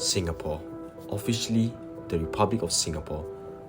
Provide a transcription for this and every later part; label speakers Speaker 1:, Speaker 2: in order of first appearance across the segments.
Speaker 1: Singapore, officially the Republic of Singapore,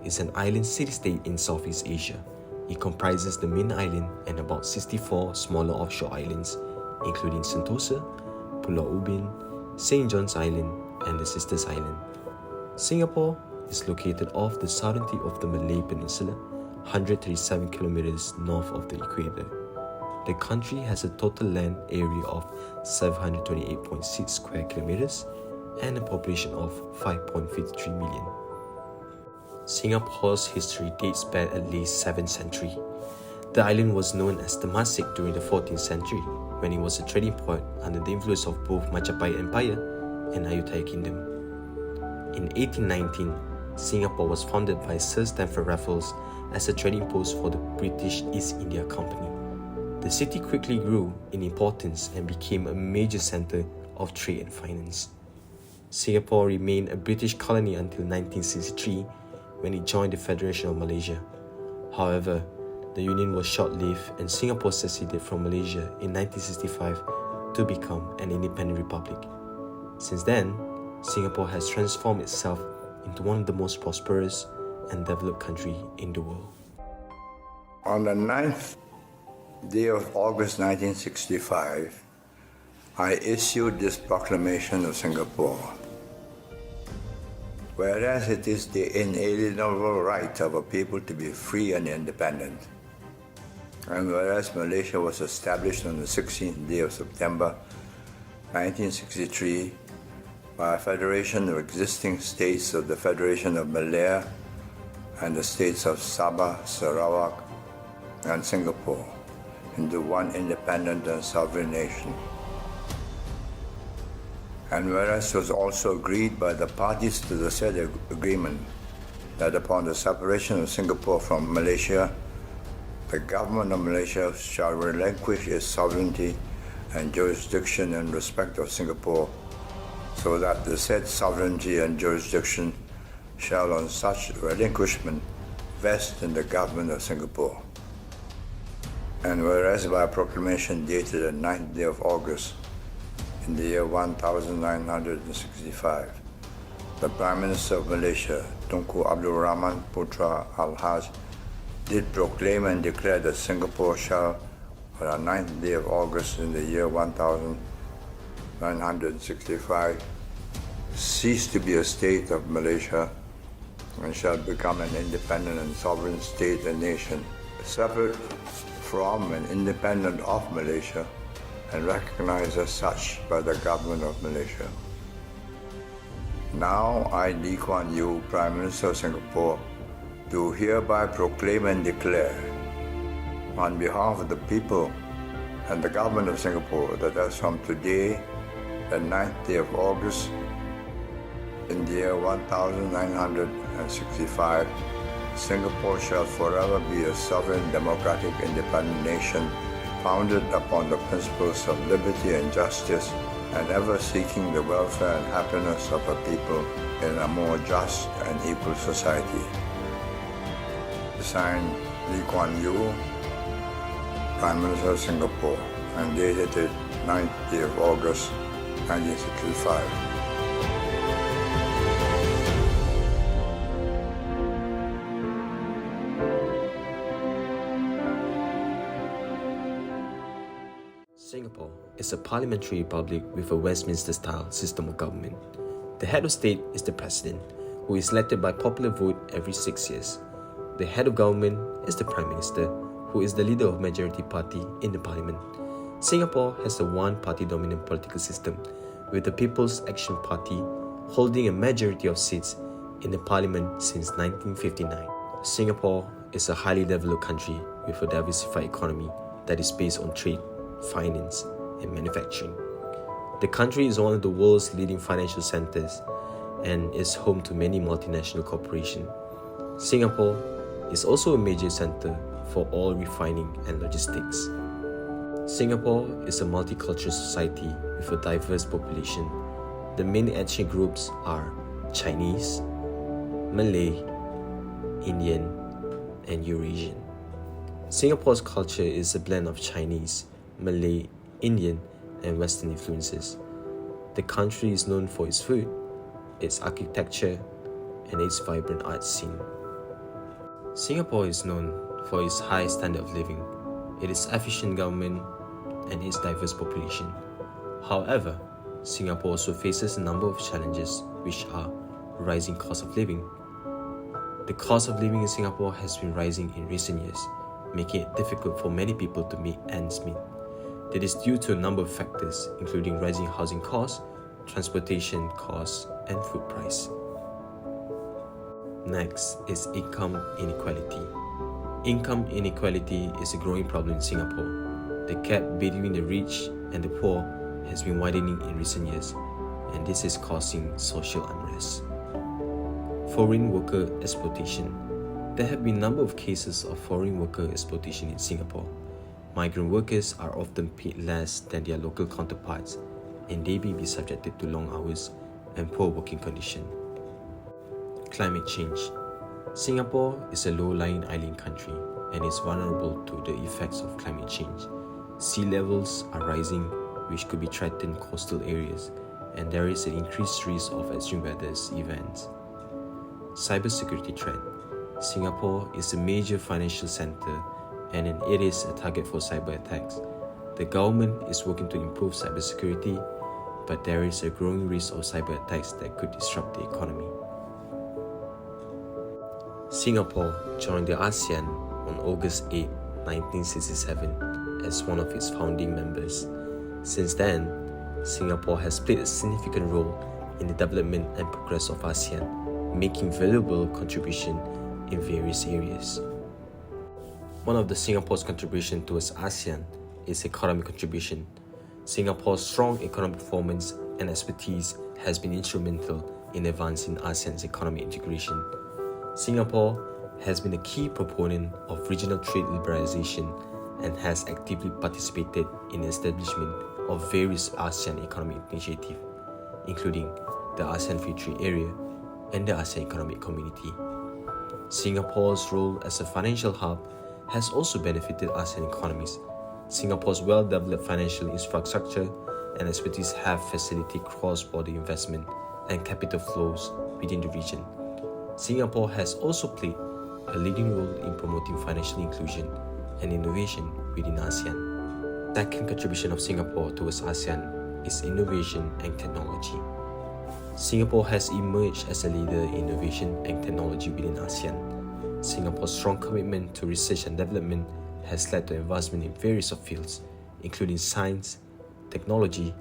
Speaker 1: is an island city-state in Southeast Asia. It comprises the main island and about 64 smaller offshore islands, including Sentosa, Pulau Ubin, St. John's Island, and the Sisters Island. Singapore is located off the southern tip of the Malay Peninsula, 137 kilometers north of the equator. The country has a total land area of 728.6 square kilometers and a population of 5.53 million. Singapore's history dates back at least 7th century. The island was known as Temasek during the 14th century, when it was a trading port under the influence of both Majapahit Empire and Ayutthaya Kingdom. In 1819, Singapore was founded by Sir Stamford Raffles as a trading post for the British East India Company. The city quickly grew in importance and became a major centre of trade and finance. Singapore remained a British colony until 1963, when it joined the Federation of Malaysia. However, the union was short-lived and Singapore seceded from Malaysia in 1965 to become an independent republic. Since then, Singapore has transformed itself into one of the most prosperous and developed countries in the world.
Speaker 2: On the 9th day of August 1965, I issued this proclamation of Singapore. Whereas it is the inalienable right of a people to be free and independent, and whereas Malaysia was established on the 16th day of September 1963 by a federation of existing states of the Federation of Malaya and the states of Sabah, Sarawak, and Singapore into one independent and sovereign nation. And whereas it was also agreed by the parties to the said agreement that upon the separation of Singapore from Malaysia, the government of Malaysia shall relinquish its sovereignty and jurisdiction in respect of Singapore, so that the said sovereignty and jurisdiction shall on such relinquishment vest in the government of Singapore. And whereas by a proclamation dated the 9th day of August in the year 1965, the Prime Minister of Malaysia, Tunku Abdul Rahman Putra Al-Haj, did proclaim and declare that Singapore shall, on the 9th day of August in the year 1965, cease to be a state of Malaysia and shall become an independent and sovereign state and nation, separate from and independent of Malaysia, and recognized as such by the government of Malaysia. Now I, Lee Kuan Yew, Prime Minister of Singapore, do hereby proclaim and declare on behalf of the people and the government of Singapore that as from today, the 9th day of August in the year 1965, Singapore shall forever be a sovereign, democratic, independent nation founded upon the principles of liberty and justice, and ever seeking the welfare and happiness of a people in a more just and equal society. Signed, Lee Kuan Yew, Prime Minister of Singapore, and dated the 9th day of August, 1965.
Speaker 1: Singapore is a parliamentary republic with a Westminster-style system of government. The head of state is the president, who is elected by popular vote every 6 years. The head of government is the prime minister, who is the leader of majority party in the parliament. Singapore has a one-party dominant political system, with the People's Action Party holding a majority of seats in the parliament since 1959. Singapore is a highly developed country with a diversified economy that is based on trade, finance, and manufacturing. The country is one of the world's leading financial centers and is home to many multinational corporations. Singapore is also a major center for oil refining and logistics. Singapore is a multicultural society with a diverse population. The main ethnic groups are Chinese, Malay, Indian, and Eurasian. Singapore's culture is a blend of Chinese, Malay, Indian, and Western influences. The country is known for its food, its architecture, and its vibrant art scene. Singapore is known for its high standard of living, its efficient government, and its diverse population. However, Singapore also faces a number of challenges, which are rising cost of living. The cost of living in Singapore has been rising in recent years, making it difficult for many people to make ends meet. That is due to a number of factors, including rising housing costs, transportation costs, and food price. Next is income inequality. Income inequality is a growing problem in Singapore. The gap between the rich and the poor has been widening in recent years, and this is causing social unrest. Foreign worker exploitation. There have been a number of cases of foreign worker exploitation in Singapore. Migrant workers are often paid less than their local counterparts, and they may be subjected to long hours and poor working conditions. Climate change. Singapore is a low-lying island country and is vulnerable to the effects of climate change. Sea levels are rising, which could be threaten coastal areas, and there is an increased risk of extreme weather events. Cybersecurity threat. Singapore is a major financial center and it is a target for cyber attacks. The government is working to improve cybersecurity, but there is a growing risk of cyber attacks that could disrupt the economy. Singapore joined the ASEAN on August 8, 1967 as one of its founding members. Since then, Singapore has played a significant role in the development and progress of ASEAN, making valuable contribution in various areas. One of Singapore's contribution towards ASEAN is economic contribution. Singapore's strong economic performance and expertise has been instrumental in advancing ASEAN's economic integration. Singapore has been a key proponent of regional trade liberalization and has actively participated in the establishment of various ASEAN economic initiatives, including the ASEAN Free Trade Area and the ASEAN Economic Community. Singapore's role as a financial hub has also benefited ASEAN economies. Singapore's well-developed financial infrastructure and expertise have facilitated cross-border investment and capital flows within the region. Singapore has also played a leading role in promoting financial inclusion and innovation within ASEAN. The second contribution of Singapore towards ASEAN is innovation and technology. Singapore has emerged as a leader in innovation and technology within ASEAN. Singapore's strong commitment to research and development has led to advancement in various fields, including science, technology,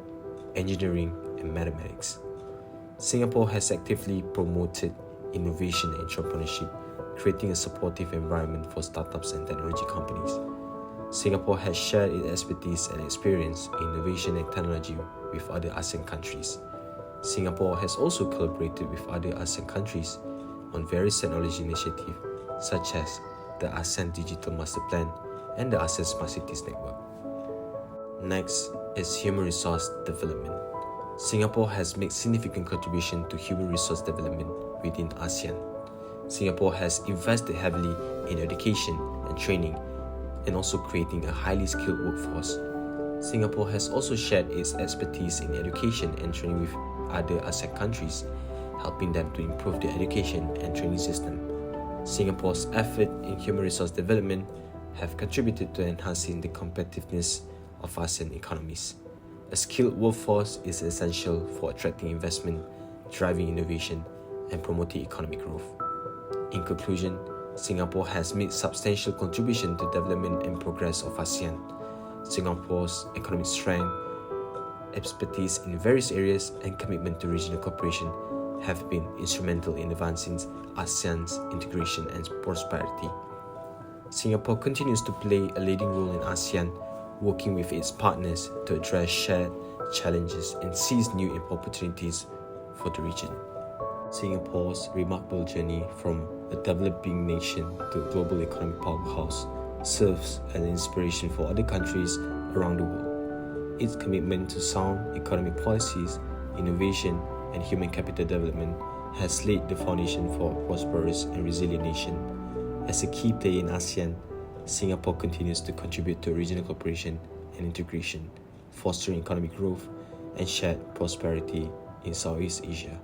Speaker 1: engineering, and mathematics. Singapore has actively promoted innovation and entrepreneurship, creating a supportive environment for startups and technology companies. Singapore has shared its expertise and experience in innovation and technology with other ASEAN countries. Singapore has also collaborated with other ASEAN countries on various technology initiatives such as the ASEAN Digital Master Plan and the ASEAN Smart Cities Network. Next is human resource development. Singapore has made significant contribution to human resource development within ASEAN. Singapore has invested heavily in education and training and also creating a highly skilled workforce. Singapore has also shared its expertise in education and training with other ASEAN countries, helping them to improve their education and training system. Singapore's effort in human resource development have contributed to enhancing the competitiveness of ASEAN economies. A skilled workforce is essential for attracting investment, driving innovation, and promoting economic growth. In conclusion, Singapore has made substantial contribution to development and progress of ASEAN. Singapore's economic strength, expertise in various areas, and commitment to regional cooperation have been instrumental in advancing ASEAN's integration and prosperity. Singapore continues to play a leading role in ASEAN, working with its partners to address shared challenges and seize new opportunities for the region. Singapore's remarkable journey from a developing nation to a global economic powerhouse serves as an inspiration for other countries around the world. Its commitment to sound economic policies, innovation, and human capital development has laid the foundation for a prosperous and resilient nation. As a key player in ASEAN, Singapore continues to contribute to regional cooperation and integration, fostering economic growth and shared prosperity in Southeast Asia.